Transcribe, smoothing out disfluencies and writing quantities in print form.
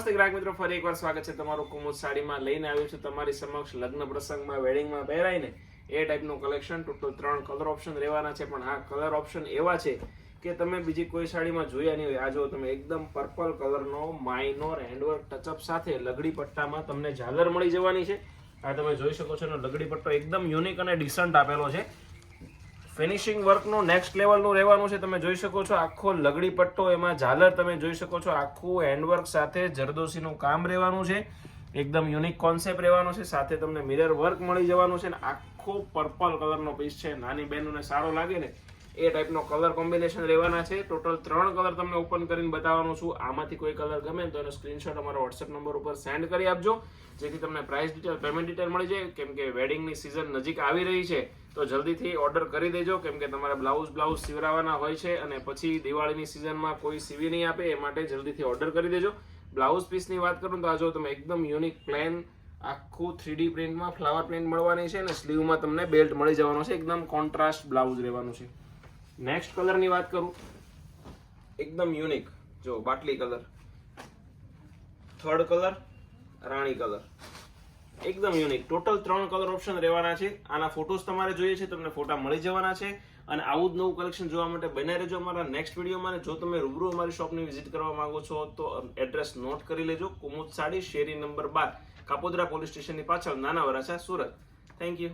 ગ્રાહક મિત્રો, ફરી એકવાર સ્વાગત છે તમારું કુમુદ સાડીમાં. લઈને આવ્યું છું તમારી સમક્ષ લગ્ન પ્રસંગમાં વેડિંગમાં પહેરાય ને એ ટાઈપનું કલેક્શન. ટોટલ 3 કલર ઓપ્શન રહેવાના છે, પણ આ કલર ઓપ્શન એવા છે કે તમે બીજી કોઈ સાડીમાં જોયા નહીં હોય. આ જો તમે એકદમ પર્પલ કલરનો માઇનોર હેન્ડવર્ક ટચઅપ સાથે લગડી પટ્ટામાં તમને ઝાલર મળી જવાની છે. આ તમે જોઈ શકો છો, લગડી પટ્ટો એકદમ યુનિક અને ડિસન્ટ આપેલો છે. ફિનિશિંગ વર્કનું નેક્સ્ટ લેવલનું રહેવાનું છે. તમે જોઈ શકો છો આખો લગડી પટ્ટો, એમાં ઝાલર તમે જોઈ શકો છો, આખું હેન્ડવર્ક સાથે જરદોશીનું કામ રહેવાનું છે. એકદમ યુનિક કોન્સેપ્ટ રહેવાનો છે. સાથે તમને મિરર વર્ક મળી જવાનું છે. આખો પર્પલ કલરનો પીસ છે. નાની બહેનોને સારો લાગે ને એ ટાઈપનો કલર કોમ્બિનેશન રહેવાના છે. ટોટલ 3 કલર તમને ઓપન કરીને બતાવવાનું છું. આમાંથી કોઈ કલર ગમે તો એનો સ્ક્રીનશોટ અમારા વોટ્સએપ નંબર ઉપર સેન્ડ કરી આપજો, જેથી તમને પ્રાઇસ ડિટેલ, પેમેન્ટ ડિટેલ મળી જાય. કેમ કે વેડિંગની સિઝન નજીક આવી રહી છે, તો જલ્દીથી ઓર્ડર કરી દેજો. કેમ કે તમારે બ્લાઉઝ સીવડાવવાના હોય છે અને પછી દિવાળીની સિઝનમાં કોઈ સીવી નહીં આપે, એ માટે જલ્દીથી ઓર્ડર કરી દેજો. બ્લાઉઝ પીસની વાત કરું તો આ જો તમે એકદમ યુનિક પ્લેન આખું 3D પ્રિન્ટમાં ફ્લાવર પ્રિન્ટ મળવાની છે અને સ્લીવમાં તમને બેલ્ટ મળી જવાનો છે. એકદમ કોન્ટ્રાસ્ટ બ્લાઉઝ રહેવાનું છે. નેક્સ્ટ કલરની વાત કરું, એકદમ યુનિક જો બાટલી કલર, થર્ડ કલર રાણી કલર, એકદમ યુનિક. ટોટલ 3 કલર ઓપ્શન રહેવાના છે. આના ફોટોસ તમારે જોઈએ છે, તમને ફોટા મળી જવાના છે. અને આવું જ નવું કલેક્શન જોવા માટે બને રહેજો અમારા નેક્સ્ટ વિડીયોમાં. જો તમે રૂબરૂ અમારી શોપની વિઝિટ કરવા માંગો છો તો એડ્રેસ નોટ કરી લેજો. કુમુદ સાડી, શેરી નંબર 12, કાપોદ્રા પોલીસ સ્ટેશનની પાછળ, નાના વરાછા, સુરત. Thank you.